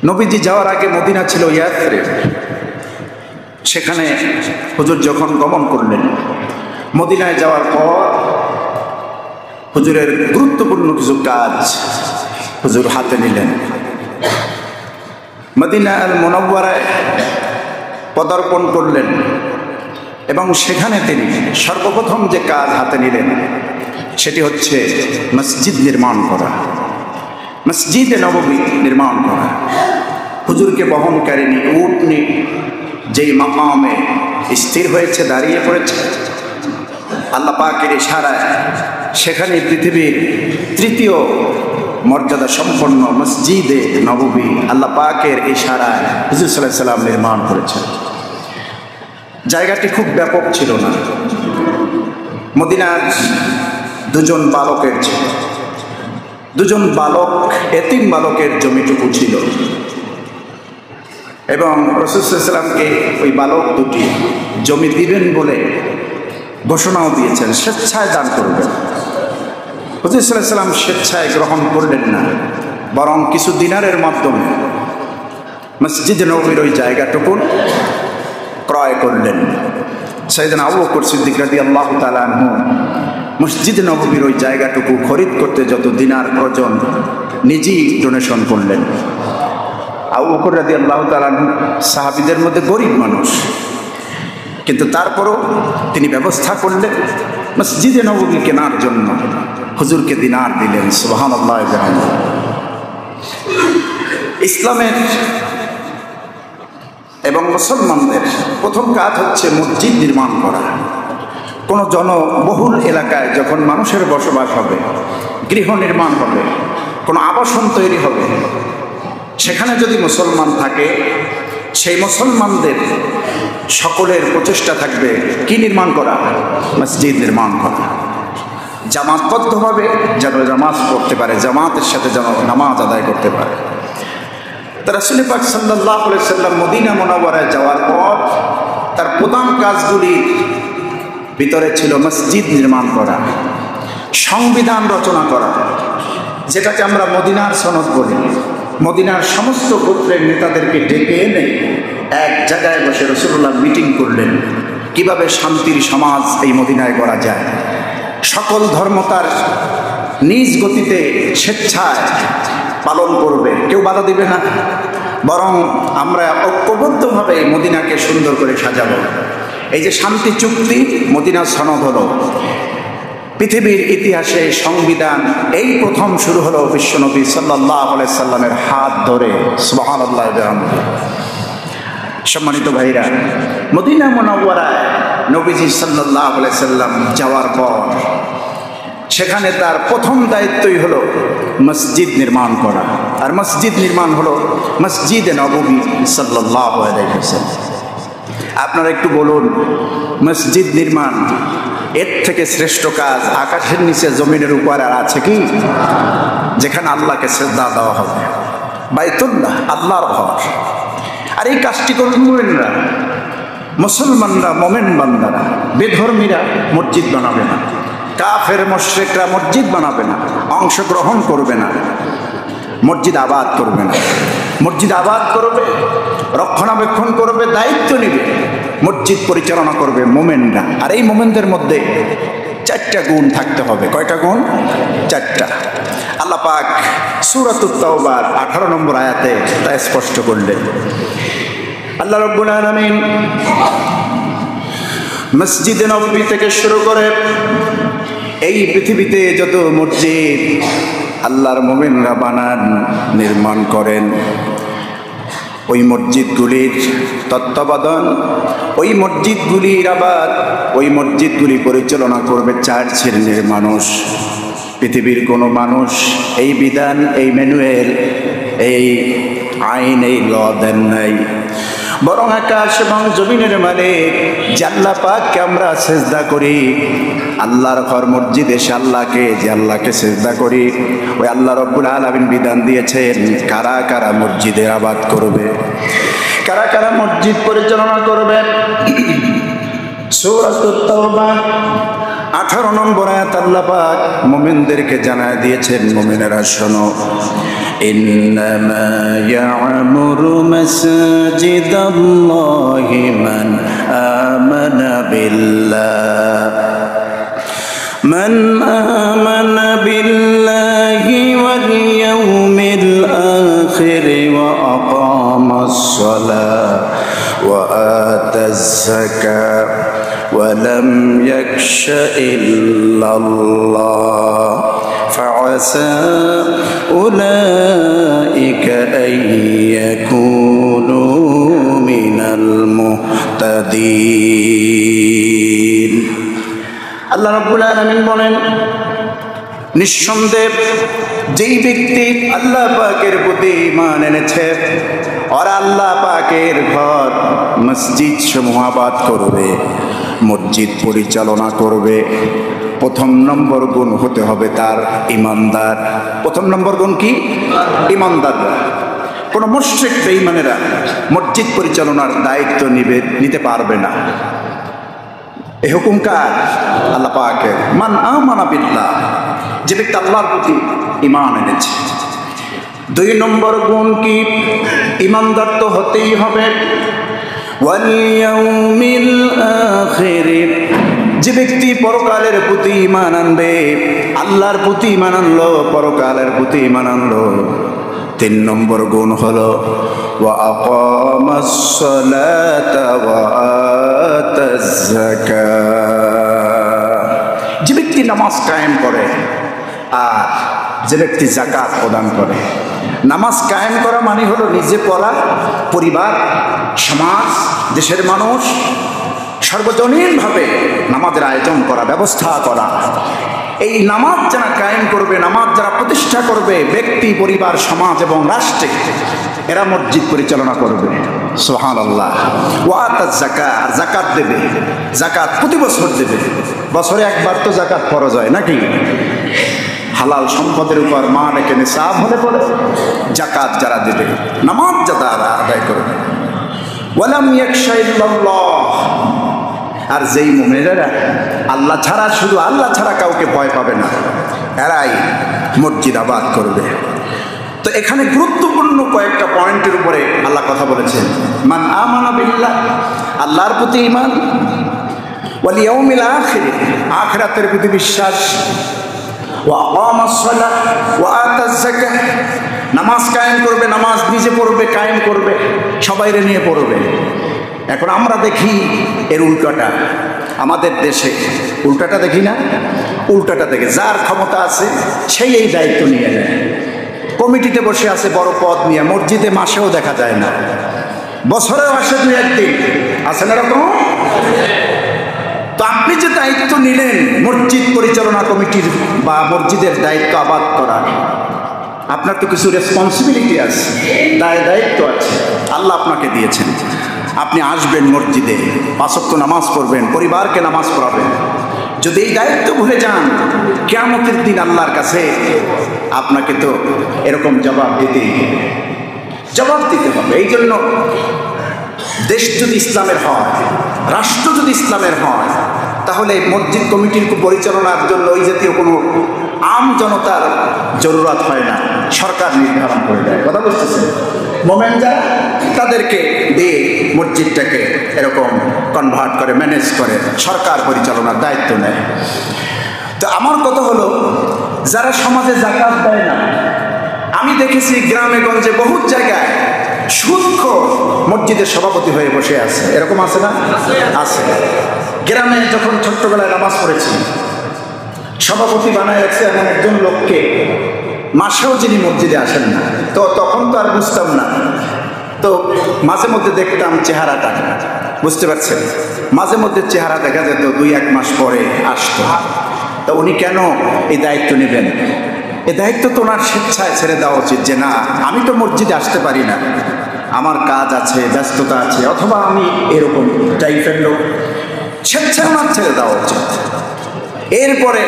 নবীজি যাওয়ার আগে মদিনা ছিল ইয়াথরিব। সেখানে হুজুর যখন গমন করলেন, মদিনায় যাওয়ার পর হুজুরের গুরুত্বপূর্ণ কিছু কাজ হুজুর হাতে নিলেন। মদিনা আল মুনাওয়ারায় পদার্পণ করলেন এবং সেখানে তিনি সর্বপ্রথম যে কাজ হাতে নিলেন সেটি হচ্ছে মসজিদ নির্মাণ করা, মসজিদে নববী নির্মাণ করা। হুজুরকে বহনকারিনী উটনি যেই মাকামে স্থির হয়েছে, দাঁড়িয়ে পড়েছে, আল্লাহ পাকের ইশারায় সেখানে পৃথিবীর তৃতীয় মর্যাদা সম্পন্ন মসজিদে নববী আল্লাহ পাকের ইশারায় হুজুর সাল্লাল্লাহু আলাইহি ওয়াসাল্লাম নির্মাণ করেছেন। জায়গাটি খুব ব্যাপক ছিল না। মদিনার দুজন বালকের ছিল, দুজন বালক, এতিম বালকের জমিটুকু ছিল এবং রাসূল সাল্লাল্লাহু আলাইহি ওয়াসাল্লামকে ওই বালক দুটি জমি দিবেন বলে ঘোষণাও দিয়েছেন, স্বেচ্ছায় দান করবেন। হুজুর সাল্লাল্লাহু আলাইহি ওয়াসাল্লাম স্বেচ্ছায় গ্রহণ করলেন না, বরং কিছু দিনারের মাধ্যমে মসজিদে নববীর ওই জায়গাটুকু ক্রয় করলেন। সাইয়েদনা আবু বকর সিদ্দিক রাদিয়াল্লাহু তাআলা আনহু মসজিদে নববীর ওই জায়গাটুকু খরিদ করতে যত দিনার প্রয়োজন নিজেই ডোনেশন করলেন। আবু বকর রাদিয়াল্লাহু তাআলা আনহু সাহাবীদের মধ্যে গরিব মানুষ, কিন্তু তারপরও তিনি ব্যবস্থা করলেন মসজিদে নববী কেনার জন্য, হুজুরকে দিনার দিলেন। সুবহানাল্লাহ। ইসলামের এবং মুসলমানদের প্রথম কাজ হচ্ছে মসজিদ নির্মাণ করা। কোনো জনবহুল এলাকায় যখন মানুষের বসবাস হবে, গৃহ নির্মাণ হবে, কোনো আবাসন তৈরি হবে, সেখানে যদি মুসলমান থাকে, সেই মুসলমানদের সকলের প্রচেষ্টা থাকবে কি নির্মাণ করা? মসজিদ নির্মাণ করা। জামাতবদ্ধভাবে যেন নামাজ পড়তে পারে, জামাতের সাথে যেন নামাজ আদায় করতে পারে। রাসূল পাক সাল্লাল্লাহু আলাইহি ওয়াসাল্লাম মদিনা মুনাওয়ারায় যাওয়ার পর তার প্রধান কাজগুলির ভিতরে ছিল মসজিদ নির্মাণ করা, সংবিধান রচনা করা, যেটাকে আমরা মদিনার সনদ বলি। মদিনার সমস্ত গোত্রের নেতাদেরকে ডেকে এনে এক জায়গায় বসে রাসূলুল্লাহ মিটিং করলেন, কিভাবে শান্তির সমাজ এই মদিনায় গড়া যায়। সকল ধর্ম তার নিজ গতিতে স্বেচ্ছায় পালন করবে, কেউ বাধা দিবে না, বরং আমরা ঐক্যবদ্ধভাবে মদিনাকে সুন্দর করে সাজাবো। এই যে শান্তি চুক্তি, মদিনার সনদ হলো পৃথিবীর ইতিহাসে সংবিধান এই প্রথম শুরু হলো বিশ্বনবী সাল্লাল্লাহু আলাইহি সাল্লামের হাত ধরে। সুবহানাল্লাহ। সম্মানিত ভাইরা, মদিনা মুনাওয়ারায় নবীজি সাল্লাল্লাহু আলাইহি সাল্লাম যাওয়ার পর সেখানে তার প্রথম দায়িত্বই হলো মসজিদ নির্মাণ করা, আর মসজিদ নির্মাণ হলো মসজিদে নববী সাল্লাল্লাহু আলাইহি ওয়াসাল্লাম। আপনারা একটু বলুন, মসজিদ নির্মাণ এর থেকে শ্রেষ্ঠ কাজ আকাশের নিচে জমিনের উপর আর আছে কি? যেখানে আল্লাহকে সিজদা দেওয়া হবে, বাইতুল্লাহ আল্লাহর ঘর। আর এই কাজটি করবেন মুমিনরা, মুসলমানরা, মোমেন বান্দারা। বেধর্মীরা মসজিদ বানাবে না, কাফের মুশরিকরা মসজিদ বানাবে না, অংশগ্রহণ করবে না, মসজিদ আবাদ করবে না। মসজিদ আবাদ করবে, রক্ষণাবেক্ষণ করবে, দায়িত্ব নেবে, মসজিদ পরিচালনা করবে মোমেনরা। আর এই মোমেনদের মধ্যে চারটা গুণ থাকতে হবে। কয়টা গুণ? চারটা। আল্লাহ পাক সূরাতুত তাওবার 18 নম্বর আয়াতে তা স্পষ্ট করলেন। আল্লাহ রাব্বুল আলামিন মসজিদে নববী থেকে শুরু করে এই পৃথিবীতে যত মসজিদ আল্লাহর মুমিনরা বানান, নির্মাণ করেন, ওই মসজিদগুলির তত্ত্বাবধান, ওই মসজিদগুলির আবাদ, ওই মসজিদগুলি পরিচালনা করবে 4 শ্রেণীর মানুষ। পৃথিবীর কোনো মানুষ এই বিধান, এই ম্যানুয়াল, এই আইন, এই ল দেন নাই, বরং আকাশ এবং জমিনের মালিক যে আল্লাহ পাককে আমরা সিজদা করি, আল্লাহর ঘর মসজিদ এসে আল্লাহকে সিজদা করি, ওই আল্লাহ রাব্বুল আলামিন বিধান দিয়েছেন কারা কারা মসজিদে আবাদ করবে, কারা কারা মসজিদ পরিচালনা করবে। সূরাতুত তাওবা 18 নম্বর আয়াত আল্লাহ পাক মুমিনদেরকে জানায় দিয়েছেন, মুমিনেরা শোনো, ইন্নামা ইয়া'মুরু মাসাজিদাল্লাহি মান আমানা বিল্লাহ من آمن بالله واليوم الآخر وأقام الصلاة وآتى الزكاة ولم يخش إلا الله فعسى أولئك أن يكونوا من المهتدين। আল্লাহ রাব্বুল আলামিন বলেন, নিঃসন্দেহে যেই ব্যক্তি আল্লাহ পাকের প্রতি ঈমান এনেছে আর আল্লাহ পাকের ঘর মসজিদ সমূহ আবাদ করবে, মসজিদ পরিচালনা করবে, প্রথম নম্বর গুণ হতে হবে তার ঈমানদার। প্রথম নম্বর গুণ কি? ঈমানদার। কোনো মুশরিক বেঈমানেরা মসজিদ পরিচালনার দায়িত্ব নিতে পারবে না। এই হুকুম কার? আল্লাহ পাকের। মান আমানা বিল্লাহ, যে ব্যক্তি আল্লাহর প্রতি ঈমান এনেছে। 2 নম্বর গুণ কি? ঈমানদার তো হতেই হবে ওয়াল ইয়াউমিল আখির, যে ব্যক্তি পরকালের প্রতি ঈমান আনবে, আল্লাহর প্রতি ঈমান আনলো, পরকালের প্রতি ঈমান আনলো। 3 নম্বর গুণ হলো ওয়া আকামাস সালাতা ওয়া আতাজ যাকাত, যে ব্যক্তি নামাজ কায়েম করে আর যে ব্যক্তি যাকাত প্রদান করে। নামাজ কায়েম করা মানে হলো নিজে পড়া, পরিবার, সমাজ, দেশের মানুষ সর্বজনীনভাবে নামাজের আয়োজন করা, ব্যবস্থা করা। এই নামাজ যারা কায়েম করবে, নামাজ যারা প্রতিষ্ঠা করবে, ব্যক্তি, পরিবার, সমাজ এবং রাষ্ট্রে, এরা মসজিদ পরিচালনা করবে। সুবহানাল্লাহ। ওয়া আতাজ যাকাত, আর যাকাত দেবে। যাকাত প্রতি বছর দেবে। বছরে একবার তো যাকাত ফরজ হয় নাকি? হালাল সম্পদের উপর মা রেখে নিসাব হলে পরে যাকাত যারা দেবে, নামাজ যারা আদায় করবে। ওয়ালাম ইয়াখশা ইল্লাল্লাহ, আর যেই মুমিনেরা আল্লাহ ছাড়া, শুধু আল্লাহ ছাড়া কাউকে ভয় পাবে না, এরাই মসজিদ আবাদ করবে। তো এখানে গুরুত্বপূর্ণ কয়েকটা পয়েন্টের উপরে আল্লাহ কথা বলেছেন। মান আমানা বিল্লাহ, আল্লাহর প্রতি ঈমান, ওয়াল ইয়াউমিল আখির, আখিরাতের প্রতি বিশ্বাস, ওয়া আকামাস সালাহ ওয়া আতাজ যাকাত, নামাজ কায়েম করবে, নামাজ নিজে পড়বে, কায়েম করবে, সবাইরে নিয়ে পড়বে। এখন আমরা দেখি এর উল্টাটা, আমাদের দেশে উল্টাটা দেখি না? উল্টাটা দেখে যার ক্ষমতা আছে সেই এই দায়িত্ব নিয়ে নেয়। কমিটিতে বসে আছে বড় পদ নিয়ে, মসজিদে মাসেও দেখা যায় না, বছরেও আসে 2-1 দিন, আছে না এরকম? তো আপনি যে দায়িত্ব নিলেন মসজিদ পরিচালনা কমিটির বা মসজিদের দায়িত্ব আবাদ করা, আপনার তো কিছু রেসপন্সিবিলিটি আছে, দায়িত্ব আছে, আল্লাহ আপনাকে দিয়েছেন। আপনি আসবেন মসজিদে, 5 ওয়াক্ত নামাজ পড়বেন, পরিবারকে নামাজ পড়াবেন। যদি এই দায়িত্ব ভুলে যান, কিয়ামতের দিন আল্লাহর কাছে আপনাকে তো এরকম জবাব দিতে হবে। এই জন্য দেশ যদি ইসলামের হয়, রাষ্ট্র যদি ইসলামের হয়, তাহলে মসজিদ কমিটির পরিচালনার জন্য ওই জাতীয় কোনো আম জনতার জরুরত হয় না, সরকার নির্ধারণ করে দেয়। কথা বুঝতেছেন? মোমেন যারা, তাদেরকে দিয়ে মসজিদটাকে এরকম কনভার্ট করে, ম্যানেজ করে, সরকার পরিচালনার দায়িত্ব নেয়। তো আমার কথা হলো, যারা সমাজে যাকাত দেয় না, আমি দেখেছি গ্রামে গঞ্জে বহুত জায়গায় সুদখোর মসজিদের সভাপতি হয়ে বসে আছে। এরকম আছে না? আছে। গ্রামে যখন ছোট্টবেলায় নামাজ পড়েছি, সভাপতি বানায় রাখছে এমন একজন লোককে, মাসেও যিনি মসজিদে আসেন না। তো তখন তো আর বুঝতাম না, তো মাঝে মধ্যে দেখতাম চেহারাটা, বুঝতে পারছেন? মাঝে মধ্যে চেহারা দেখা যেত, 2-1 মাস পরে আসতো। তা উনি কেন এই দায়িত্ব নেবেন? এই দায়িত্ব তো ওনার স্বেচ্ছায় ছেড়ে দেওয়া উচিত, যে না, আমি তো মসজিদে আসতে পারি না, আমার কাজ আছে, ব্যস্ততা আছে, অথবা আমি এরকম টাইপের লোক, স্বেচ্ছায় ওনার ছেড়ে দেওয়া উচিত। এরপরে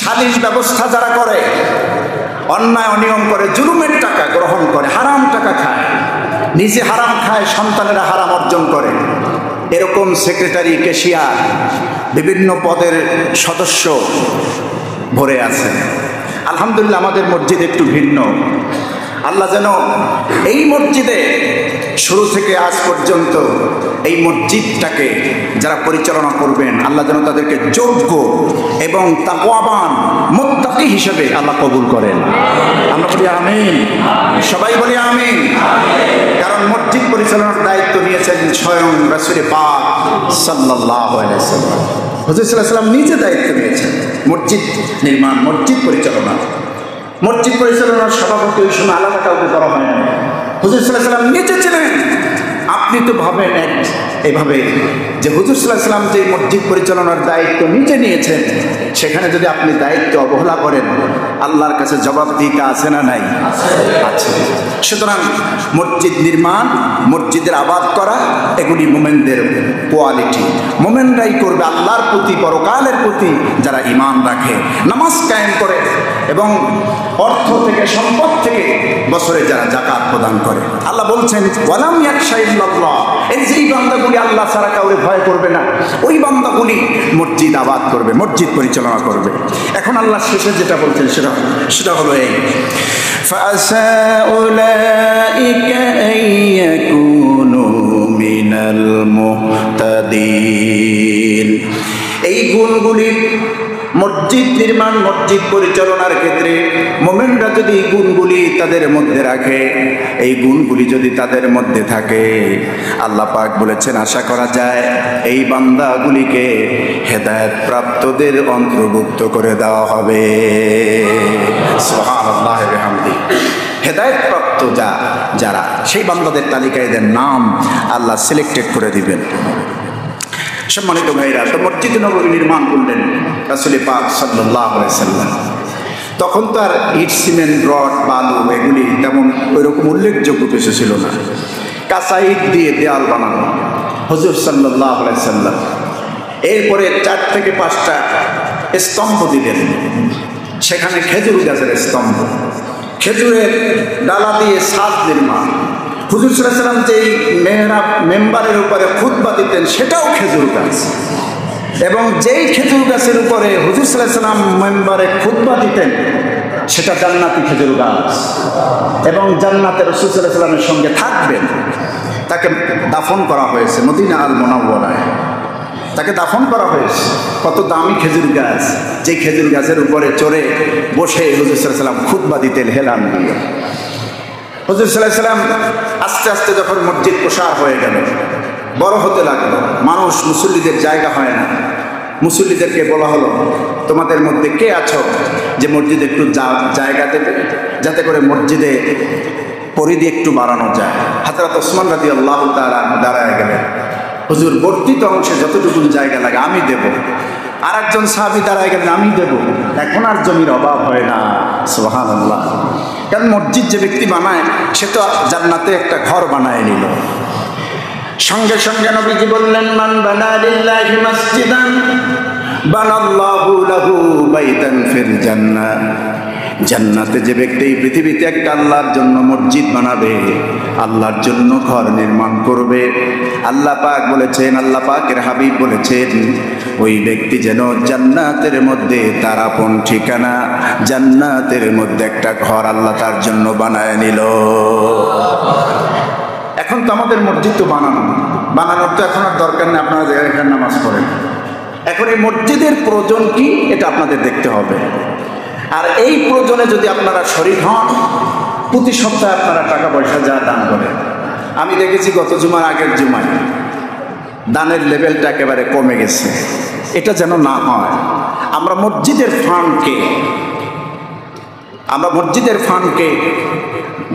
সালিশ ব্যবস্থা যারা করে, অন্যায় অনিয়ম করে, জুলুমের টাকা গ্রহণ করে, হারাম টাকা খায়, নিজে হারাম খায়, সন্তানেরা হারাম অর্জন করে, এরকম সেক্রেটারি, ক্যাশিয়ার, বিভিন্ন পদের সদস্য ভরে আছে। আলহামদুলিল্লাহ আমাদের মসজিদ একটু ভিন্ন। আল্লাহ যেন এই মসজিদে শুরু থেকে আজ পর্যন্ত এই মসজিদটাকে যারা পরিচালনা করবেন, আল্লাহ যেন তাদেরকে যোগ্য এবং তাকওয়াবান মুত্তাকি হিসেবে আল্লাহ কবুল করেন। আমরা বলি আমিন, সবাই বলি আমিন। কারণ মসজিদ পরিচালনার দায়িত্ব নিয়েছেন স্বয়ং রাসূল পাক সাল্লাল্লাহু আলাইহি ওয়াসাল্লাম। হুজুর সাল্লাল্লাহু আলাইহি ওয়াসাল্লাম নিজে দায়িত্ব নিয়েছেন মসজিদ নির্মাণ, মসজিদ পরিচালনা। মসজিদ পরিচালনার সভাপতি ওই সময় আলাদা কাউকে করা হয় না, হুজুর সাল্লাল্লাহু আলাইহি ওয়াসাল্লাম নিজে ছিলেন। আপনি তো ভাবেন এভাবে যে হুজুর সাল্লাল্লাহু আলাইহি ওয়াসাল্লাম যে মসজিদ পরিচালনার দায়িত্ব নিজে নিয়েছেন, সেখানে যদি আপনি দায়িত্ব অবহেলা করেন, আল্লাহর কাছে জবাবদিহিতা আছে না নাই? আছে। সুতরাং মসজিদ নির্মাণ, মসজিদের আবাদ করা, এগুলি মোমেনদের কোয়ালিটি। মোমেনরাই করবে আল্লাহর প্রতি, পরকালের প্রতি যারা ঈমান রাখে, নামাজ কায়েম করে এবং অর্থ থেকে, সম্পদ থেকে বছরে যারা যাকাত প্রদান করে। আল্লাহ বলছেন ওয়ালাম ইয়াখশা ইল্লাল্লাহ, এই যেই বান্দাগুলি আল্লাহ ছাড়া কাউকে ভয় করবে না, ওই বান্দাগুলি মসজিদ আবাদ করবে, মসজিদ পরিচালনা করবে। এখন আল্লাহ শেষে যেটা বলছেন সেটা হলো এই ফাসা উলাইকা আইয়াকুনু মিনাল মুহতাদিন। এই গুণগুলি মসজিদ নির্মাণ, মসজিদ পরিচালনার ক্ষেত্রে মোমেনরা যদি এই গুণগুলি তাদের মধ্যে রাখে, এই গুণগুলি যদি তাদের মধ্যে থাকে, আল্লাহ পাক বলেছেন আশা করা যায় এই বান্দাগুলিকে হেদায়েত প্রাপ্তদের অন্তর্ভুক্ত করে দেওয়া হবে। সুবহানাল্লাহ ওয়া বিহামদিহি। হেদায়েত প্রাপ্ত যারা, সেই বান্দাদের তালিকায় এদের নাম আল্লাহ সিলেক্টেড করে দিবেন। সম্মানিত ভাইরা, তো মসজিদ নববী নির্মাণ করলেন রাসূল পাক সাল্লাল্লাহু আলাইহি ওয়াসাল্লাম। তখন তো আর ইট, সিমেন্ট, রড, বালু এগুলি তেমন ওইরকম উল্লেখযোগ্য কিছু ছিল না। কাঁচা ইট দিয়ে দেয়াল বানানো হুজুর সাল্লাল্লাহু আলাইহি ওয়াসাল্লাম। এরপরে 4 থেকে 5টা স্তম্ভ দিলেন, সেখানে খেজুর গাছের স্তম্ভ, খেজুরের ডালা দিয়ে ছাদ নির্মাণ। হুজুর সাল্লাল্লাহু আলাইহি ওয়াসাল্লাম যেই মেম্বারের উপরে খুতবা দিতেন সেটাও খেজুর গাছ, এবং যেই খেজুর গাছের উপরে হুজুর সাল্লাল্লাহু আলাইহি ওয়াসাল্লাম মেম্বারে খুতবা দিতেন সেটা জান্নাতি খেজুর গাছ, এবং জান্নাতে রাসূল সাল্লাল্লাহু আলাইহি ওয়াসাল্লামের সঙ্গে থাকবেন। তাকে দাফন করা হয়েছে মদিনা আল মুনাওয়ারায়, তাকে দাফন করা হয়েছে। কত দামি খেজুর গাছ, যে খেজুর গাছের উপরে চড়ে বসে হুজুর সাল্লাল্লাহু আলাইহি ওয়াসাল্লাম খুতবা দিতেন হেলান দিয়ে। হুজুর সাল্লাল্লাহু আলাইহি ওয়াসাল্লাম আস্তে আস্তে যখন মসজিদ প্রসার হয়ে গেল, বড় হতে লাগলো, মানুষ মুসল্লিদের জায়গা হয় না, মুসল্লিদেরকে বলা হলো তোমাদের মধ্যে কে আছো যে মসজিদে একটু জায়গা দেবে, যাতে করে মসজিদে পরিধি একটু বাড়ানো যায়। হযরত ওসমান রাদিয়াল্লাহু তাআলা দাঁড়ায় গেলেন, হুজুর বর্ধিত অংশে যতটুকু জায়গা লাগে আমি দেব। আর একজন সাহাবী দাঁড়ায় গেলেন, আমি দেব। এখন আর জমির অভাব হয় না। সুবহানাল্লাহ। কারণ মসজিদ যে ব্যক্তি বানায় সে তো জান্নাতে একটা ঘর বানায় নিল। সঙ্গে সঙ্গে নবীজি বললেন মান বানা লিল্লাহি মাসজিদান বানাল্লাহু লাহু বাইতান ফিল জান্নাহ। জান্নাতে যে ব্যক্তি এই পৃথিবীতে একটা আল্লাহর জন্য মসজিদ বানাবে, আল্লাহর জন্য ঘর নির্মাণ করবে, আল্লাহ পাক বলেছেন, আল্লাহ পাকের হাবিব বলেছেন, ওই ব্যক্তি যেন জান্নাতের মধ্যে তার আপন ঠিকানা, জান্নাতের মধ্যে একটা ঘর আল্লাহ তার জন্য বানায় নিল। এখন তো আমাদের মসজিদ তো বানানোর তো এখন আর দরকার নেই, আপনারা এখানে নামাজ পড়েন। এখন এই মসজিদের প্রয়োজন কি এটা আপনাদের দেখতে হবে। আর এই প্রয়োজনে যদি আপনারা শরীক হন, প্রতি সপ্তাহে আপনারা টাকা পয়সা যা দান করেন। আমি দেখেছি গত জুমার আগের জুমায় দানের লেভেলটা একেবারে কমে গেছে। এটা যেন না হয়। আমরা মসজিদের ফান্ডকে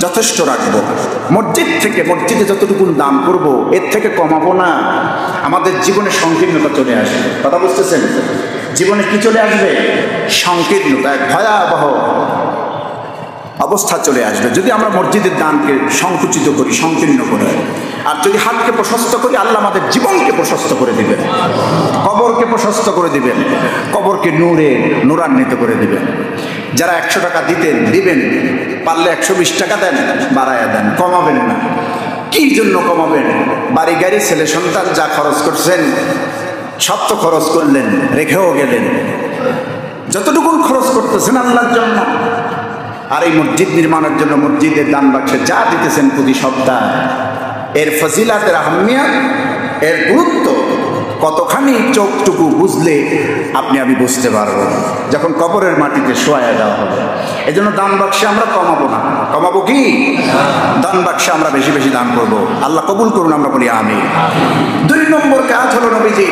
যথেষ্ট রাখবো। মসজিদে যতটুকু দান করব, এর থেকে কমাবো না। আমাদের জীবনে সংকীর্ণতা চলে আসবে। কথা বুঝতেছেন? জীবনে কি চলে আসবে? সংকীর্ণতা, এক ভয়াবহ অবস্থা চলে আসবে যদি আমরা মসজিদের দানকে সংকুচিত করি, সংকীর্ণ করি। আর যদি হাতকে প্রশস্ত করি, আল্লাহ আমাদের জীবনকে প্রশস্ত করে দিবেন, কবরকে প্রশস্ত করে দিবেন, কবরকে নূরান্বিত করে দিবেন। যারা 100 টাকা দিবেন, পারলে 120 টাকা দেন, বাড়ায়া দেন, কমাবেন না। কি জন্য কমাবেন? বাড়ি গাড়ি ছেলে সন্তান যা খরচ করছেন সব তো খরচ করলেন, রেখেও গেলেন। যতটুকু খরচ করতেছেন আল্লাহর জন্য, আর এই মসজিদ নির্মাণের জন্য মসজিদের দান বাক্সে যা দিতেছেন প্রতি সপ্তাহ, এর ফজিলাতের আহমিয়ত, এর গুরুত্ব কতখানি চোখটুকু বুঝলে আপনি আমি বুঝতে পারবো যখন কবরের মাটিতে শোয়া দেওয়া হবে। এই জন্য দান বাক্সে আমরা কমাবো না। কমাবো কি? দান বাক্সে আমরা বেশি বেশি দান করবো। আল্লাহ কবুল করুন, আমরা বলি আমিন। 2 নম্বর কাজ হলো নবীজি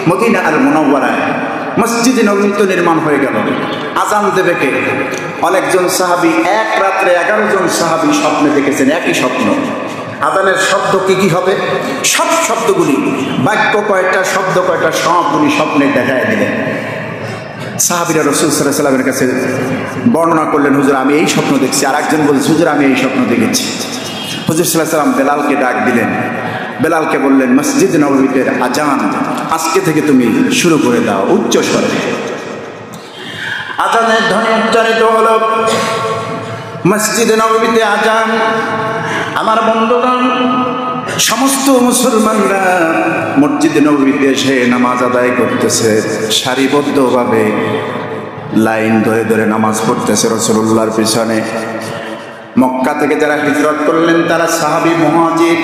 মদিনা আল মুনাওয়ারায় মসজিদে নববী নির্মাণ হয়ে গেল। আজান দেবে কে? অনেকজন সাহাবী, এক রাত্রে 11 জন সাহাবী স্বপ্নে দেখেছেন একই স্বপ্ন। আজানের শব্দ কি কি হবে? সব শব্দগুলি, বাক্য কয়টা, শব্দ কয়টা, সবগুলি স্বপ্নে দেখায় দিলেন। সাহাবীরা রাসূল সাল্লাল্লাহু আলাইহি ওয়াসাল্লামের কাছে বর্ণনা করলেন, হুজুর আমি এই স্বপ্ন দেখছি। আর একজন বলছে, হুজুর আমি এই স্বপ্ন দেখেছি। হুজুর সাল্লাল্লাহু আলাইহি ওয়াসাল্লাম বেলালকে ডাক দিলেন। বেলালকে বললেন, মসজিদ নববীতে আজান আজকে থেকে তুমি শুরু করে দাও উচ্চ স্বরে। আজানের ধ্বনি উচ্চারিত হলো। মসজিদ নববীতে আজান। আমার বন্ধুগণ, সমস্ত মুসলমানরা মসজিদে নববীতে এসে নামাজ আদায় করতেছে, সারিবদ্ধভাবে লাইন ধরে ধরে নামাজ পড়তেছে রাসূলুল্লাহর পিছনে। মক্কা থেকে যারা হিজরত করলেন তারা সাহাবী মুহাজির,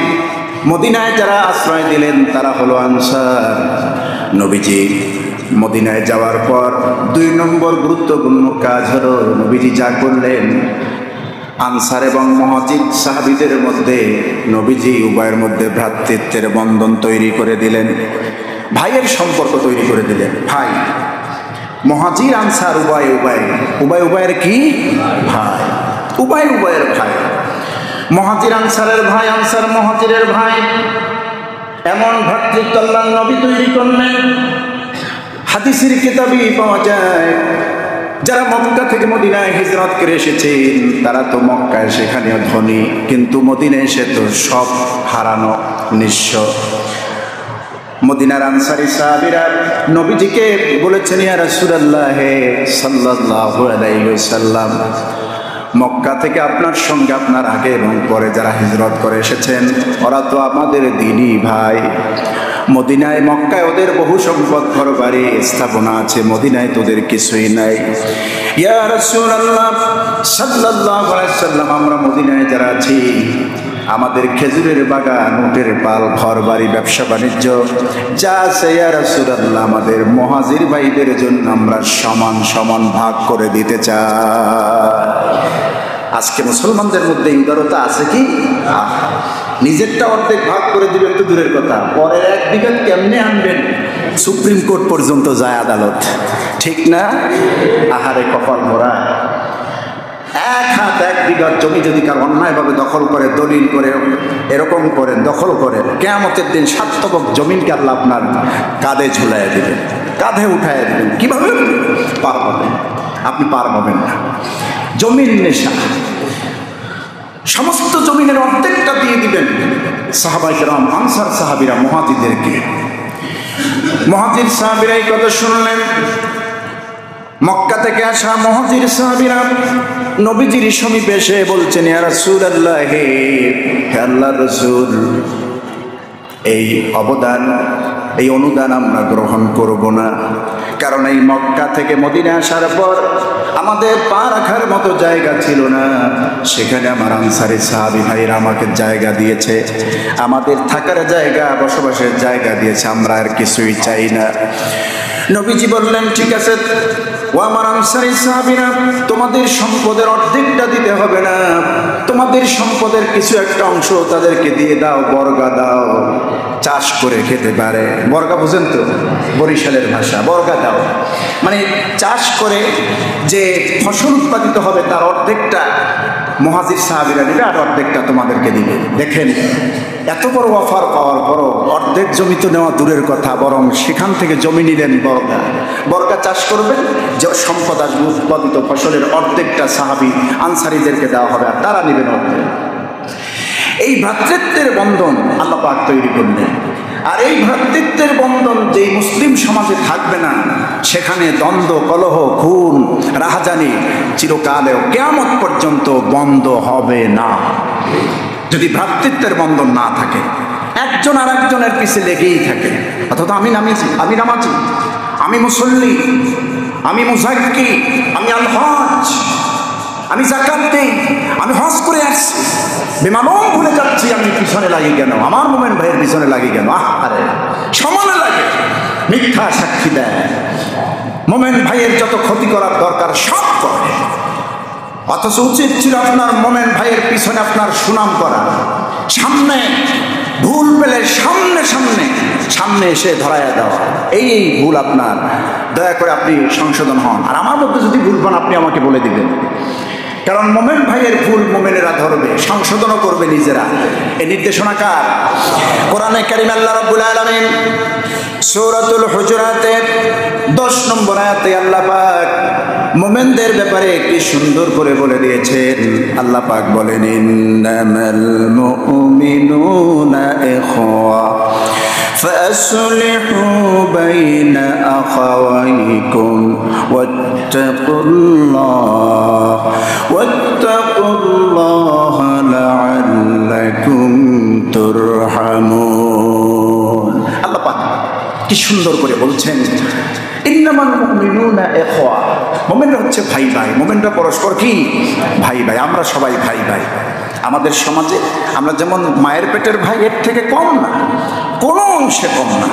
মদিনায় যারা আশ্রয় দিলেন তারা হলো আনসার। নবীজি মদিনায় যাওয়ার পর 2 নম্বর গুরুত্বপূর্ণ কাজ হলো নবীজি যা করলেন, আনসার এবং মুহাজির সাহাবীদের মধ্যে নবীজি উভয়ের মধ্যে ভ্রাতৃত্বের বন্ধন তৈরি করে দিলেন, ভাইয়ের সম্পর্ক তৈরি করে দিলেন। ভাই, মুহাজির আনসার উভয় উভয়ের কি? ভাই, উভয়ের ভাই। মুহাজির আনসারের ভাই, আনসার মুহাজিরের ভাই। এমন ভ্রাতৃত্ব আল্লাহর নবী তৈরি করলেন। হাদিসের কিতাবে পাওয়া যায়, যারা মক্কা থেকে মদিনায় হিজরত করে এসেছেন তারা তো মক্কায় সেখানেও ধনী, কিন্তু মদিনায় এসে তো সব হারানো, নিঃস্ব। মদিনার আনসারী সাহাবীরা নবীজিকে বলেছেন, ইয়া রাসূলুল্লাহ সাল্লাল্লাহু আলাইহি ওয়াসাল্লাম, মক্কা থেকে আপনার সঙ্গে আপনার আগে এবং পরে যারা হিজরত করে এসেছেন ওরা তো আমাদের দিনই ভাই। মদিনায় মক্কায় ওদের বহু সম্পদ, ঘর বাড়ি, স্থাপনা আছে, মদিনায় তোদের কিছুই নাই। ইয়া রাসূলুল্লাহ সাল্লাল্লাহু আলাইহি ওয়াসাল্লাম, আমরা মদিনায় যারা আছি আমাদের খেজুরের বাগান, উটের পাল, ঘর বাড়ি, ব্যবসা বাণিজ্য যা আছে ইয়া রাসূলুল্লাহ আমাদের মুহাজির ভাইদের জন্য আমরা সমান সমান ভাগ করে দিতে চাই। আজকে মুসলমানদের মধ্যে উদারতা আছে কি? নিজেরটা অর্ধেক ভাগ করে দিবেন তো দূরের কথা, পরের 1 বিঘা কেমনে আনবেন? সুপ্রিম কোর্ট পর্যন্ত যায় আদালত, ঠিক না? আহারে কপাল ভরা। 1 হাত 1 বিঘা জমি যদি কার অন্যায়ভাবে দখল করে, দলিল করে, এরকম করে দখল করে, কিয়ামতের দিন সার্থক জমিনকে আল্লাহ আপনার কাঁধে ঝুলাইয়া দিবেন, কাঁধে উঠাইয়া দিবেন। কিভাবে? পার পাবেন আপনি, পার পাবেন না। জমির নেশা, সমস্ত জমিনের অর্ধেকটা দিয়ে দিবেন সাহাবায়ে কেরাম, আনসার সাহাবীরা মুহাজিরদেরকে। মুহাজির সাহাবীরা এই কথা শুনলেন। মক্কা থেকে আসা মুহাজির সাহাবীরা নবীজির সমীপে এসে বলছেন, ইয়া রাসূলুল্লাহ, হে আল্লাহর রাসূল, এই অবদান, এই অনুদান আমরা গ্রহণ করব না। কারণ এই মক্কা থেকে মদিনা আসার পর আমাদের পা রাখার মতো জায়গা ছিল না, সেখানে আমার আনসারী সাহাবী ভাইরা আমাকে জায়গা দিয়েছে, আমাদের থাকার জায়গা, বসবাসের জায়গা দিয়েছে, আমরা আর কিছুই চাই না। নবীজি বললেন, ঠিক আছে, ও আমার আনসারী সাহাবীরা, তোমাদের সম্পদের অর্ধেকটা দিতে হবে না, তোমাদের সম্পদের কিছু একটা অংশ তাদেরকে দিয়ে দাও, বর্গা দাও, চাষ করে খেতে পারে। বর্গা বুঝেন তো? বরিশালের ভাষা। বর্গা দাও মানে চাষ করে যে ফসল উৎপাদিত হবে তার অর্ধেকটা মুহাজির সাহাবীরা দিবে, আর অর্ধেকটা তোমাদেরকে দিবে। দেখেন, এত বড় অফার পাওয়ার পরও অর্ধেক জমি তো নেওয়া দূরের কথা, বরং সেখান থেকে জমি নিলেন বর্গা। বর্গা চাষ করবেন, যে সম্পদ আসবে, উৎপাদিত ফসলের অর্ধেকটা সাহাবী আনসারীদেরকে দেওয়া হবে, আর তারা নেবেন অর্ধেক। এই ভ্রাতৃত্বের বন্ধন আল্লাহ পাক তৈরি করলেন। আর এই ভ্রাতৃত্বের বন্ধন যেই মুসলিম সমাজে থাকবে না, সেখানে দ্বন্দ্ব, কলহ, খুন, রাহাজানি চিরকালেও কিয়ামত পর্যন্ত বন্ধ হবে না। যদি ভ্রাতৃত্বের বন্ধন না থাকে, একজন আর একজনের পিছে লেগেই থাকে, অথচ আমি নামাজি, আমি মুসল্লি, আমি মুজাক্কি, আমি আল হজ, আমি যাকাত দেই, আমি হজ করে আসছি, বিমানও ভুলে যাচ্ছি, আমি পিছনে লাগি কেন, আমার মোমেন ভাইয়ের পিছনে লাগি কেন? আরে সমানে লাগে, মিথ্যা সাক্ষী দেয়, মোমেন ভাইয়ের যত ক্ষতি করার দরকার সব করে। অথচ উচিত ছিল আপনার মোমেন ভাইয়ের পিছনে আপনার সুনাম করা, সামনে ভুল পেলে সামনে এসে ধরাইয়া দেওয়া। এই ভুল আপনার, দয়া করে আপনি সংশোধন হন। আর আমার মধ্যে যদি ভুল পান আপনি আমাকে বলে দিবেন, কারণ মোমেন ভাইয়ের ভুল মোমেনেরা ধরবে, সংশোধনও করবে নিজেরা। এই নির্দেশনা কার? কোরআনে কারীম আল্লাহ রাব্বুল আলামিন সূরাতুল হুজুরাতের 10 নম্বর আয়াতে আল্লাহ পাক মোমেনদের ব্যাপারে কি সুন্দর করে বলে দিয়েছেন। আল্লাহ পাক বলেন, ইন্নামাল মুমিনুনা ইখওয়া فأصلحوا بين أخويكم واتقوا الله لعلكم ترحمون। আল্লাহ পাক কি সুন্দর করে বলছেন, ইন্নামাল মুমিনুনা ইখওয়া, মুমিনরা হচ্ছে ভাই ভাই, মুমিনরা পরস্পর কি ভাই ভাই, আমরা সবাই ভাই ভাই। আমাদের সমাজে আমরা যেমন মায়ের পেটের ভাই, এর থেকে কম না, কোনো অংশে কম না।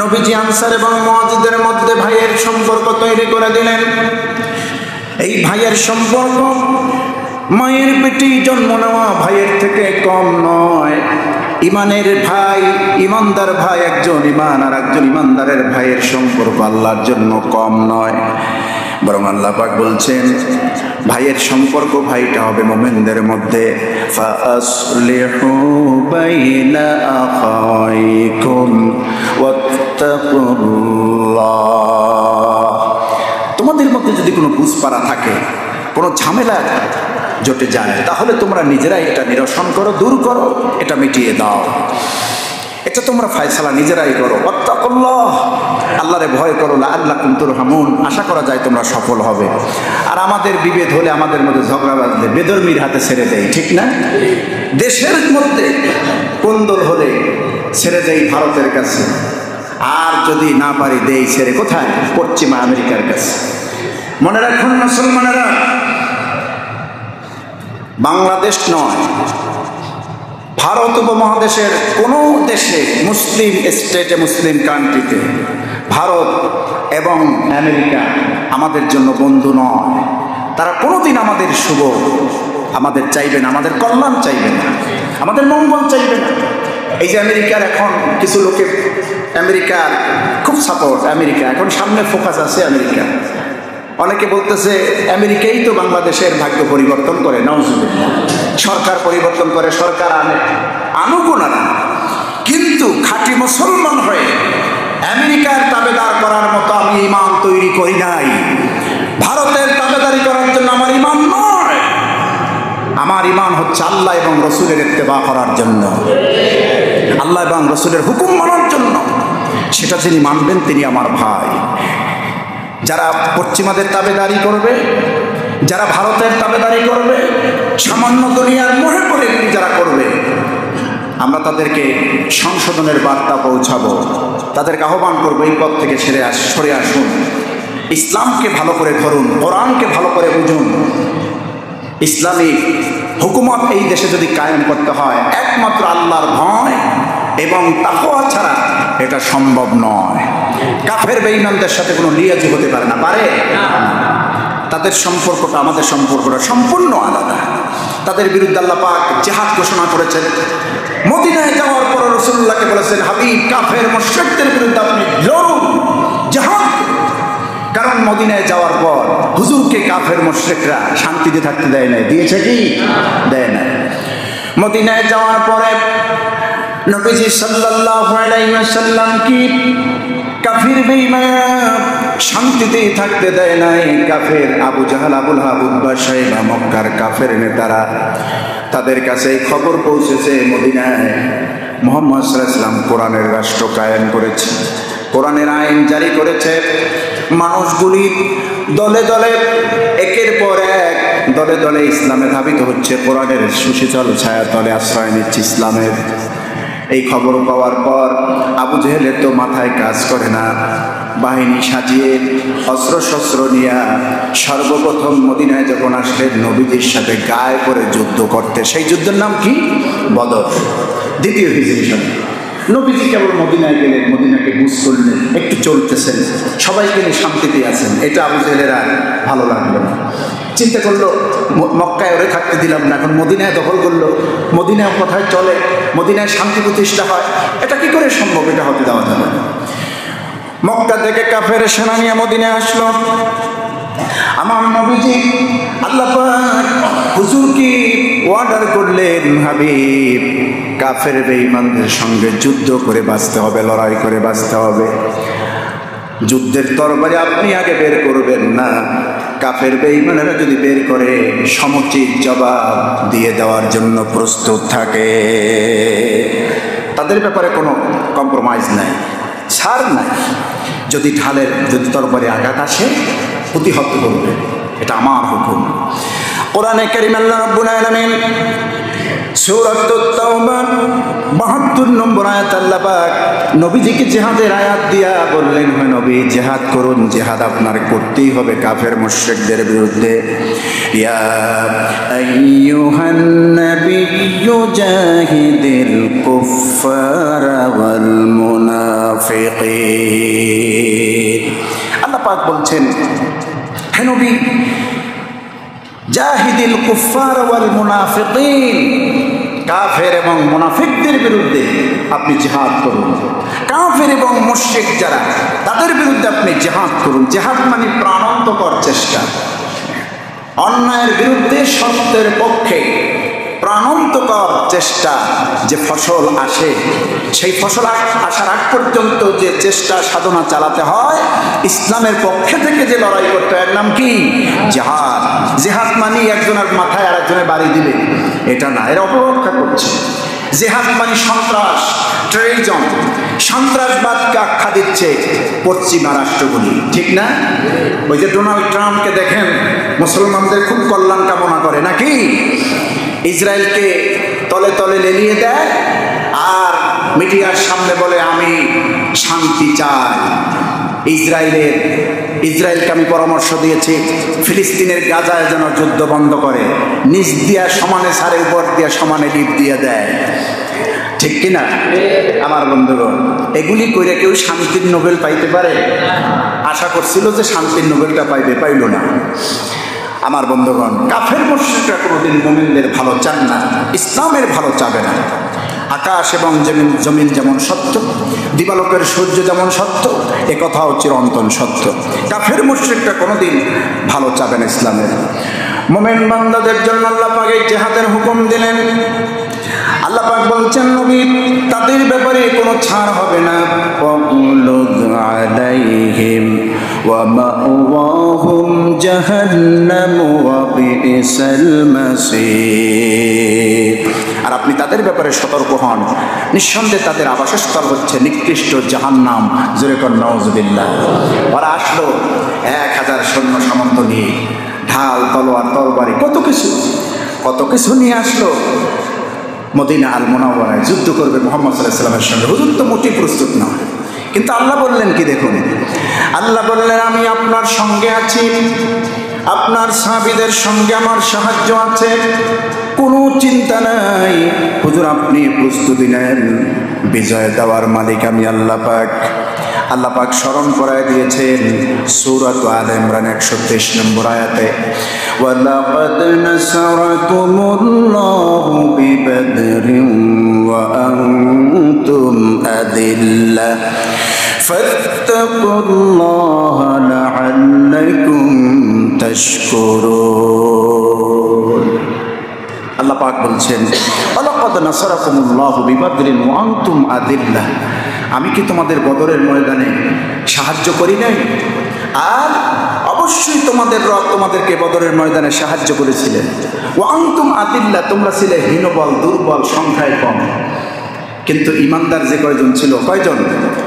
নবীজি আনসার এবং মুহাজিরদের মধ্যে ভাইয়ের সম্পর্ক তৈরি করে দিলেন। এই ভাইয়ের সম্পর্ক মায়ের পেটে জন্ম নেওয়া ভাইয়ের থেকে কম নয়। ইমানের ভাই, ইমানদার ভাই একজন, ইমান আর একজন ইমানদারের ভাইয়ের সম্পর্ক আল্লাহর জন্য কম নয়, বরং আল্লাহ পাক বলছেন ভাইয়ের সম্পর্ক ভাইটা হবে মুমিনদের মধ্যে। ফাআসলিহু বাইনা আখাইকুম ওয়াত্তাকুল্লাহ। তোমাদের মধ্যে যদি কোনো বুঝপাড়া থাকে, কোনো ঝামেলা জটে যায়, তাহলে তোমরা নিজেরাই এটা নিরসন করো, দূর করো, এটা মিটিয়ে দাও, এটা তোমরা ফয়সালা নিজেরাই করো। ওয়াত্তাকুল্লাহ, আল্লাহরে ভয় করো, লাআল্লাকুম তুরহামুন, আশা করা যায় তোমরা সফল হবে। আর আমাদের বিভেদ হলে, আমাদের মধ্যে ঝগড়া বাঁধলে বেদর্মীর হাতে ছেড়ে দেয়, ঠিক না? দেশের মধ্যে কোন্দল হলে ছেড়ে দেয় ভারতের কাছে, আর যদি না পারি দেই ছেড়ে কোথায়? পশ্চিমা আমেরিকার কাছে। মনে রাখুন মুসলমানেরা, বাংলাদেশ নয়, ভারত উপমহাদেশের কোনো দেশে, মুসলিম স্টেটে, মুসলিম কান্ট্রিতে ভারত এবং আমেরিকা আমাদের জন্য বন্ধু নয়। তারা কোনোদিন আমাদের শুভ, আমাদের চাইবে না, আমাদের কল্যাণ চাইবে না, আমাদের মঙ্গল চাইবে না। এই যে আমেরিকার এখন কিছু লোকে, আমেরিকার খুব সাপোর্ট, আমেরিকা এখন সামনে ফোকাস আছে আমেরিকা। অনেকে বলতেছে আমেরিকাই তো বাংলাদেশের ভাগ্য পরিবর্তন করে, নাউজুবিল্লাহ, সরকার পরিবর্তন করে, সরকার আনুগোনারা। কিন্তু খাঁটি মুসলমান হয়ে আমেরিকার তাবেদার করার মতো আমি ইমান তৈরি করি নাই। ভারতের তাবেদারি করার জন্য আমার ইমান নয়, আমার ইমান হচ্ছে আল্লাহ এবং রসুলের ইত্তেবা করার জন্য, আল্লাহ এবং রসুলের হুকুম মানার জন্য। সেটা যিনি মানবেন তিনি আমার ভাই। যারা পশ্চিমাদের তাবেদারি করবে, যারা ভারতের তাবেদারি করবে, সামান্য দুনিয়ার মোহে পড়ে যারা করবে, আমরা তাদেরকে সংশোধনের বার্তা পৌঁছাবো, তাদেরকে আহ্বান করবো এই পথ থেকে সরে আসুন, ইসলামকে ভালো করে ধরুন, কোরআনকে ভালো করে বুঝুন। ইসলামিক হুকুমত এই দেশে যদি কায়েম করতে হয়, একমাত্র আল্লাহর ভয় এবং তাকওয়া ছাড়া এটা সম্ভব নয়। কাফের বেঈমানদের সাথে কোনো লিয়াজি হতে পারে না, পারে? তাদের সম্পর্কটা আমাদের সম্পর্কটা সম্পূর্ণ আলাদা। তাদের বিরুদ্ধে আল্লাহ পাক জিহাদ ঘোষণা করেছেন। মদিনায় যাওয়ার পর রাসূলুল্লাহকে বলেছেন, হাবিব, কাফের মুশরিকদের বিরুদ্ধে আপনি লড়ুন, জিহাদ। কারণ মদিনায় যাওয়ার পর হুজুরকে কাফের মুশরিকরা শান্তিতে থাকতে দেয় নাই, দিয়েছে কি? দেয় না। মদিনায় যাওয়ার পরে নবীজি সাল্লাল্লাহু আলাইহি ওয়াসাল্লাম কি কাফির বেঈমান শান্তিতে থাকতে দেয় নাই। কাফের আবু জাহাল, আবুল হাব, উতবা, শাইবা, মক্কার কাফের নেতারা, তাদের কাছে খবর পৌঁছেছে মদিনায় মুহাম্মদ সাল্লাল্লাহু আলাইহি ওয়াসাল্লাম কোরআনের রাষ্ট্র কায়েম করেছে, কোরআনের আইন জারি করেছে। মানুষগুলি দলে দলে একের পর এক দলে দলে ইসলামে ধাবিত হচ্ছে, কোরআনের সুশীতল ছায়া তলে আশ্রয় নিচ্ছে ইসলামের। এই খবর পাওয়ার পর আবু জেহেলের তো মাথায় কাজ করে না, বাহিনী সাজিয়ে অস্ত্র শস্ত্র নিয়ে সর্বপ্রথম মদিনায় যখন আসলেন নবীজির সাথে গায়ে করে যুদ্ধ করতে। সেই যুদ্ধের নাম কি? বদর, দ্বিতীয় হিজরি সালে। নবীজি কেবল মদিনায় গেলেন, মদিনাকে বুঝ করলেন, একটু চলতেছেন, সবাইকে নিয়ে শান্তিতে আছেন। এটা আবু জেহেলের আর ভালো লাগলো না। চিন্তা করলো মক্কায় ওরে থাকতে দিলাম না, এখন মদিনায় দখল করলো, মদিনায় কোথায় চলে, মদিনায় শান্তি প্রতিষ্ঠা হয়, এটা কি করে সম্ভব? এটা হতে দেওয়া যাবে না। মক্কা থেকে কাফের সেনা নিয়ে মদিনায় আসলো। আমার নবীজি আল্লাহ পাক হুজুরকে অর্ডার করলেন, হাবিব কাফের বেঈমানদের সঙ্গে যুদ্ধ করে বাঁচতে হবে, লড়াই করে বাঁচতে হবে। যুদ্ধের তরবারি আপনি আগে বের করবেন না, কাফের বেঈমানেরা যদি বের করে সমুচিত জবাব দিয়ে দেওয়ার জন্য প্রস্তুত থাকে। তাদের ব্যাপারে কোনো কম্প্রোমাইজ নাই, ছাড় নাই। যদি তরবারি আঘাত আসে প্রতিহত করবে, এটা আমার হুকুম। কোরআনে কারীম আল্লাহ রাব্বুল আলামিন সূরাত তাওবা ৭২ নম্বর আয়াত আল্লাহ পাক নবীজিকে জিহাদের আয়াত দিয়া বললেন, হে নবী জিহাদ করুন, জিহাদ আপনার করতেই হবে কাফের মুশরিকদের বিরুদ্ধে। ইয়া আইয়ুহান নাবিয়্যু জাহিদিল কুফফারা ওয়াল মুনাফিকিন। আল্লাহ পাক বলছেন, হে নবী জাহিদিল কুফফার ওয়াল মুনাফিকিন, কাফের এবং মুনাফিকদের বিরুদ্ধে আপনি জিহাদ করুন। কাফের এবং মুশরিক যারা, তাদের বিরুদ্ধে আপনি জিহাদ করুন। জিহাদ মানে প্রাণান্তকর চেষ্টা, অন্যায়ের বিরুদ্ধে সত্যের পক্ষে প্রাণান্তকর চেষ্টা। যে ফসল আসে, সেই ফসল আসার আগ পর্যন্ত যে চেষ্টা সাধনা চালাতে হয়, ইসলামের পক্ষে থেকে যে লড়াই করতে হয়, এর নাম কি? জিহাদ। জিহাদ মানে একজনের মাথায় আর একজনের বাড়ি দিবে, এটা না, এর অপরক্ষা করছে। জিহাদ মানে সন্ত্রাস, টেররিজম, সন্ত্রাসবাদকে আখ্যা দিচ্ছে পশ্চিমা রাষ্ট্রগুলি, ঠিক না? ওই যে ডোনাল্ড ট্রাম্পকে দেখেন, মুসলমানদের খুব কল্যাণ কামনা করে নাকি? ইসরায়েলকে তলে তলে লেলিয়ে দেয় আর মিডিয়ার সামনে বলে আমি শান্তি চাই। ইসরায়েলকে আমি পরামর্শ দিয়েছি ফিলিস্তিনের গাজায় যেন যুদ্ধ বন্ধ করে, নিচ দিয়া সমানে ছাড়ে, উপর দিয়া সমানে লিপ দিয়ে দেয়, ঠিক কিনা? আমার বন্ধুগণ, এগুলি কইরা কেউ শান্তির নোবেল পাইতে পারে? আশা করছিল যে শান্তির নোবেলটা পাইবে, পাইল না। আমার বন্ধুগণ, কাফের মুশরিকরা কোনোদিন মুমিনদের ভালো চান না, ইসলামের ভালো চাবে না। আকাশ এবং জমিন যেমন সত্য, দিবালোকের সূর্য যেমন সত্য, এ কথাও চিরন্তন সত্য। কাফের মুশরিকরা কোনোদিন ভালো চাবে না ইসলামের। মুমিন বান্দাদের জন্য আল্লাহ পাক এই জিহাদের হুকুম দিলেন। আল্লাহ পাক বলছেন, নবী তাদের ব্যাপারে কোনো ছাড় হবে না। ওয়াকুলুদ আলাইহিম ওয়া মাওয়াহুম জাহান্নাম ওয়া বিইসাল মাসীর। আর আপনি তাদের ব্যাপারে সতর্ক হন, নিঃসন্দেহে তাদের আবাসস্থল হচ্ছে নিকৃষ্ট জাহান্নাম। জোরে কর নাউযুবিল্লাহ। ওরা আসলো 1000 সৈন্য সামন্ত নিয়ে, ঢাল, তলোয়ার, তরবারি, কত কিছু নিয়ে আসলো মদিনা আল মুনাওয়ারায় যুদ্ধ করবে মুহাম্মদ সাল্লাল্লাহু আলাইহি ওয়াসাল্লামের সঙ্গে। হুজুর তো মোটেই প্রস্তুত না। কিন্তু আল্লাহ বললেন কি দেখুন, আল্লাহ বললেন আমি আপনার সঙ্গে আছি, আপনার সাহাবীদের সঙ্গে আমার সাহায্য আছে, কোনো চিন্তা নাই। হুজুর আপনি প্রস্তুতি নেন, বিজয় দেওয়ার মালিক আমি আল্লাহ পাক। আল্লাহ পাক স্মরণ করায় দিয়েছেন সূরাত আলে ইমরান 123 নম্বর আয়াতে, ওয়ালাকাদ নাসারাকুমুল্লাহু বিবাদরিন ওয়া আনতুম আদিল্লা ফাত্তাকুল্লাহা লাআল্লাকুম তাশকুরুন। আল্লাহ পাক বলছেন, ওয়ালাকাদ নাসারাকুমুল্লাহু বিবাদরিন ওয়া আনতুম আদিল্লা, আমি কি তোমাদের বদরের ময়দানে সাহায্য করি নাই? আর অবশ্যই তোমাদের রব তোমাদেরকে বদরের ময়দানে সাহায্য করেছিলেন। ওয়া আনতুম আদিল্লা, তোমরা ছিলে হীনবল, দুর্বল, সংখ্যায় কম। কিন্তু ইমানদার যে কয়জন ছিল, কয়জন?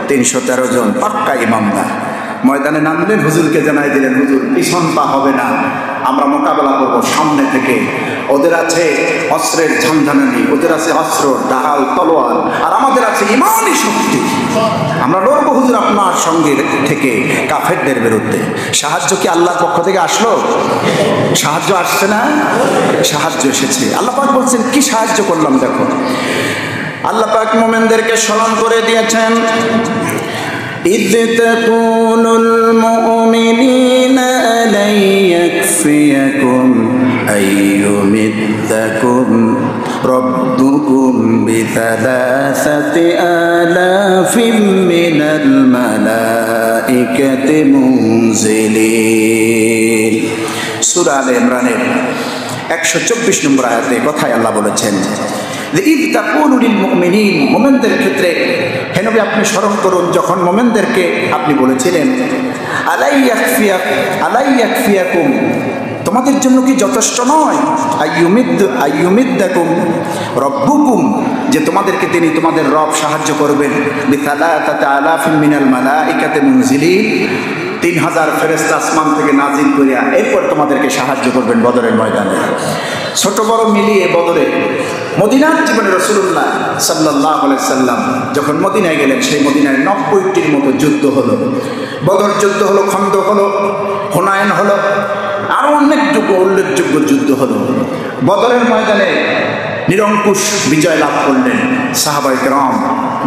313 জন পাক্কা ইমানদার। ময়দানে নামলেন, হুজুরকে জানাই দিলেন, হুজুর পিছন পা হবে না, আমরা মোকাবেলা করবো সামনে থেকে। ওদের আছে অস্ত্রের ঝানঝানানি, ওদের আছে অস্ত্র ঢাল তলোয়ার, আর আমাদের আছে ইমানি শক্তি, আমরা লড়বো হুজুর আপনার সঙ্গে থেকে কাফেরদের বিরুদ্ধে। সাহায্য কি আল্লাহর পক্ষ থেকে আসলো? সাহায্য আসছে না? সাহায্য এসেছে। আল্লাহ পাক বলছেন কি সাহায্য করলাম দেখো। আল্লাহ পাক মুমিনদেরকে স্মরণ করে দিয়েছেন, إذ تقول المؤمنين ألن يكفيكم أن يمدكم ربكم بثلاثة آلاف من الملائكة منزلين। সূরা আলে ইমরানের 124 নম্বর আয়াতে কথায় আল্লাহ বলেছেন যে ইদ তাকুলু লিল মুমিনিন, মুমিনদের ক্ষেত্রে হে নবী আপনি স্মরণ করুন যখন মুমিনদেরকে আপনি বলেছিলেন আলাই ইয়াকফিয়াকুম, তোমাদের জন্য কি যথেষ্ট নয়, আইয়ুমিদ্দাকুম রব্বুকুম, যে তোমাদেরকে তিনি তোমাদের রব সাহায্য করবেন, বিসালাতাতি আলাফিন মিনাল মালাইকাতি মুনজিলিন, 3000 ফেরেশতা আসমান থেকে নাজিল করিয়া এরপর তোমাদেরকে সাহায্য করবেন বদরের ময়দানে। ছোট বড় মিলিয়ে বদরে মদিনার জীবনে রাসূলুল্লাহ সাল্লাল্লাহু আলাইহি সাল্লাম যখন মদিনায় গেলেন, সেই মদিনায় 90টির মতো যুদ্ধ হলো। বদর যুদ্ধ হলো, খন্দক হলো, হুনাইন হলো, আরো অনেক উল্লেখযোগ্য যুদ্ধ হলো। বদরের ময়দানে নিরঙ্কুশ বিজয় লাভ করলেন সাহাবায়ে কেরাম,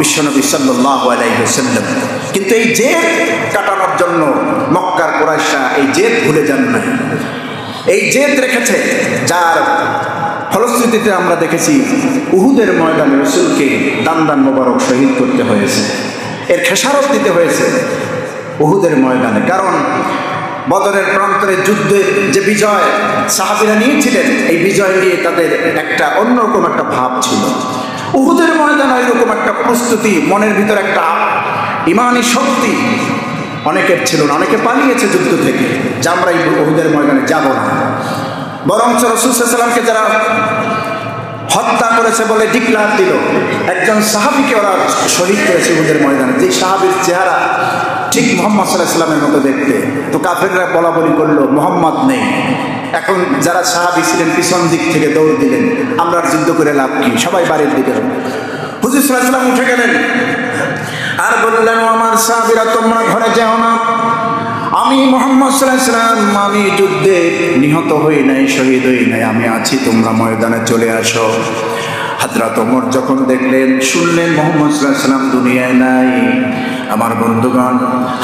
বিশ্বনবী সাল্লাল্লাহু আলাইহি ওয়াসাল্লাম। কিন্তু এই জেদ কাটানোর জন্য মক্কার কুরাইশরা এই জেদ ভুলে যান না, এই জেদ রেখেছে, যার ফলশ্রুতিতে আমরা দেখেছি উহুদের ময়দানে রাসূলকে দান মোবারক শহীদ করতে হয়েছে, এর খেসারত দিতে হয়েছে উহুদের ময়দানে। কারণ বদরের প্রান্তরে যুদ্ধে যে বিজয় সাহাবীরা নিয়েছিলেন, এই বিজয় নিয়ে তাদের একটা অন্যরকম একটা ভাব ছিল। উহুদের ময়দানে এরকম একটা প্রস্তুতি, মনের ভিতর একটা ইমানি শক্তি অনেকের ছিল না, অনেকে পালিয়েছে যুদ্ধ থেকে, যে আমরা এই উহুদের ময়দানে যাব না। বরঞ্চ রাসূল সাল্লাল্লাহু আলাইহি ওয়াসাল্লামকে যারা হত্যা করেছে বলে ডিক্লার দিল, একজন সাহাবীকে ওরা শহীদ করেছে উহুদের ময়দানে, যে সাহাবীর চেহারা ঠিক মুহাম্মদ সাল্লাল্লাহু আলাইহি ওয়াসাল্লামের মতো দেখতে। তো কাফেররা বলাবলি করলো মুহাম্মদ নেই। এখন যারা সাহাবী ছিলেন পিছন দিক থেকে দৌড় দিলেন, আমরা যুদ্ধ করে লাভ কি, সবাই বাড়ির দিকে। হুজুর সাল্লাল্লাহু আলাইহি ওয়াসাল্লাম উঠে গেলেন আর বললেন, আমার সাহাবীরা তোমরা ঘরে যাও না, আমি মুহাম্মদ সাল্লাল্লাহু আলাইহি ওয়াসাল্লাম, আমি যুদ্ধে নিহত হই নাই, শহীদ হই নাই, আমি আছি, তোমরা ময়দানে চলে আসো। হযরত ওমর যখন দেখলেন শুনলেন মুহাম্মদ সাল্লাল্লাহু আলাইহি ওয়াসাল্লাম দুনিয়ায় নাই, আমার বন্ধুগণ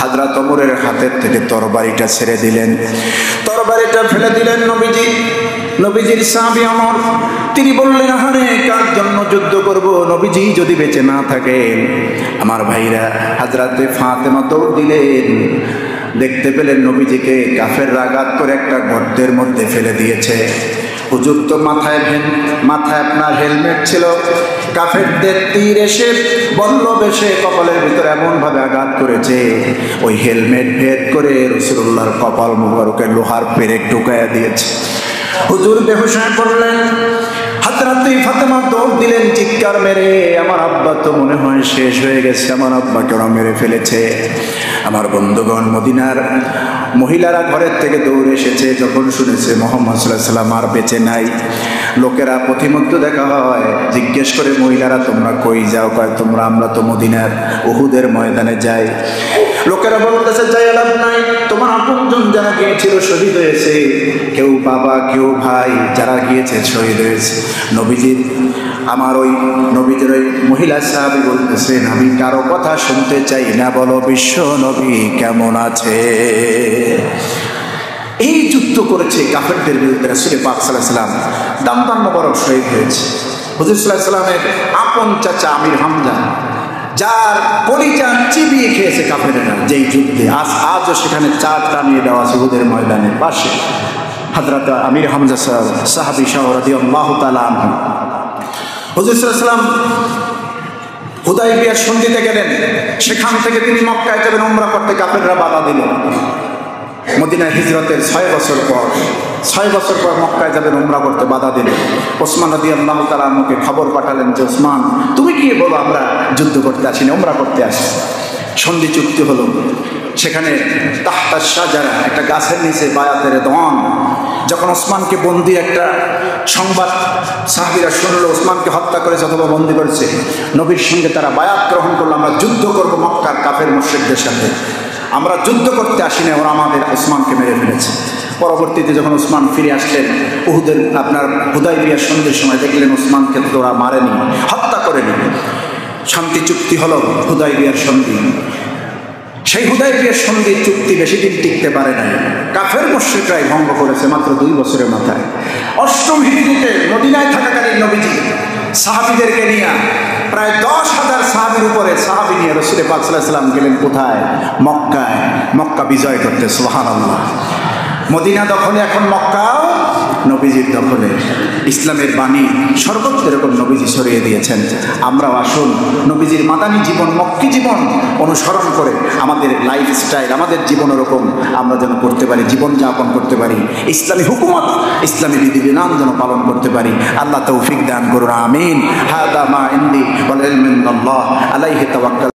হযরত ওমরের হাতের থেকে তরবারিটা ছেড়ে দিলেন, তরবারিটা ফেলে দিলেন নবীজির সাহাবী ওমর। তিনি বললেন, আরে কার জন্য যুদ্ধ করব, নবীজি যদি বেঁচে না থাকেন। আমার ভাইরা হযরতে ফাতেমা দৌড় দিলেন, দেখতে পেলেন নবীজিকে কাফেররা আঘাত করে একটা গর্তের মধ্যে ফেলে দিয়েছে। হুজুর তো মাথায় আপনার হেলমেট ছিল, কাফেরদের তীর এসে বল্লভ এসে কপালের ভিতরে এমনভাবে আঘাত করেছে, ওই হেলমেট ভেদ করে রাসূলুল্লাহর কপাল মুবারকে লোহার পেরেক ঢুকাইয়া দিয়েছে। হুজুর বেহুশ হয়ে পড়লেন। হযরতে ফাতেমা দৌড় দিলেন চিৎকার মেরে, আমার আব্বা তো মনে হয় শেষ হয়ে গেছে, আমার আব্বাকে ওরা মেরে ফেলেছে। আমার বন্ধুগণ মদিনার মহিলারা ঘরের থেকে দৌড়ে এসেছে, যখন শুনেছে মুহাম্মদ সাল্লাল্লাহু আলাইহি ওয়াসাল্লাম আর বেঁচে নাই। লোকেরা পথিমধ্যে দেখা হয়, জিজ্ঞেস করে মহিলারা তোমরা কই যাও, কয় তোমরা আমরা তো মদিনার উহুদের ময়দানে যাই। লোকেরা বলতেছে যাই লাভ নাই, তোমার আপনজন যারা গিয়েছিল শহীদ হয়েছে, কেউ বাবা কেউ ভাই যারা গিয়েছে শহীদ হয়েছে। আমার ওই নবীদের ওই মহিলা সাহাবী বলতেছেন, আমি কারো কথা শুনতে চাই না, বলো বিশ্ব নবী কেমন আছে। এই যুদ্ধ করেছে কাফেরদের বিরুদ্ধে রাসূল পাক সাল্লাল্লাহু আলাইহি ওয়াসাল্লাম, দাম মোবারক শহীদ হয়েছে। হুজুর সাল্লাল্লাহু আলাইহি ওয়াসাল্লামের আপন চাচা আমির হামজা, যার কলিজা চিবিয়ে খেয়েছে কাফেররা যেই যুদ্ধে, আজও সেখানে চাঁদ টানিয়ে দেওয়া আছে উহুদের ময়দানের পাশে। হযরত আমির হামজা সাহাবী রাদিয়াল্লাহু তাআলা আনহু, হুজুর সাল্লাল্লাহু আলাইহি ওয়াসাল্লাম হুদায়বিয়ার সন্ধিতে গেলেন, সেখান থেকে তিনি মক্কায় যাবেন উমরা করতে, কাফেররা বাধা দিল। মদিনায় হিজরতের 6 বছর পর মক্কায় যাবেন উমরা করতে, বাধা দিলেন। ওসমান রাদিয়াল্লাহু তাআলা আনহুকে খবর পাঠালেন যে ওসমান তুমি গিয়ে বলো আমরা যুদ্ধ করতে আসিনি, উমরা করতে আসি। সন্ধি চুক্তি হলো। সেখানে তাহতা শাজারা, একটা গাছের নিচে বায়াতের দন। যখন ওসমানকে বন্দি একটা সংবাদ সাহাবীরা শুনলো ওসমানকে হত্যা করেছে অথবা বন্দি করেছে, নবীর সঙ্গে তারা বায়াত গ্রহণ করলো, আমরা যুদ্ধ করবো মক্কার কাফের মুশরিকদের সাথে, আমরা যুদ্ধ করতে আসি না, ওরা আমাদের ওসমানকে মেরে ফেলেছে। পরবর্তীতে যখন ওসমান ফিরে আসলেন উহুদের আপনার হুদায়বিয়ার সন্ধির সময় দেখলেন ওসমানকে তো ওরা মারেনি, হত্যা করেনি। শান্তি চুক্তি হলো হুদায়বিয়ার সন্ধি। সেই হুদায়বিয়ার সন্ধির চুক্তি বেশি দিন টিকতে পারে নাই, কাফের মুশরিকরাই ভঙ্গ করেছে মাত্র 2 বছরের মাথায়। 8ম হিজরিতে মদিনায় থাকাকালীন নবীজি সাহাবীদেরকে নিয়ে প্রায় 10,000 সাহাবীর উপরে সাহাবী নিয়ে রাসূল পাক সাল্লাল্লাহু আলাইহি ওয়াসাল্লাম গেলেন কোথায়? মক্কায়। মক্কা বিজয় করতে, সুবহানাল্লাহ। মদিনা দখলে, এখন মক্কাও নবীজির দখলে। ইসলামের বাণী সর্বত্র এরকম নবীজি ছড়িয়ে দিয়েছেন। আমরাও আসুন নবীজির মাদানী জীবন, মক্কি জীবন অনুসরণ করে আমাদের লাইফস্টাইল, আমাদের জীবন ওরকম আমরা যেন করতে পারি, জীবনযাপন করতে পারি, ইসলামী হুকুমত, ইসলামী বিধিবিধান যেন পালন করতে পারি। আল্লাহ তৌফিক দান করুন, আমিন। হাদা মা ইনদি ওয়াল ইলমু ইনদাল্লাহ, আলাইহি তাওয়াক্কাল।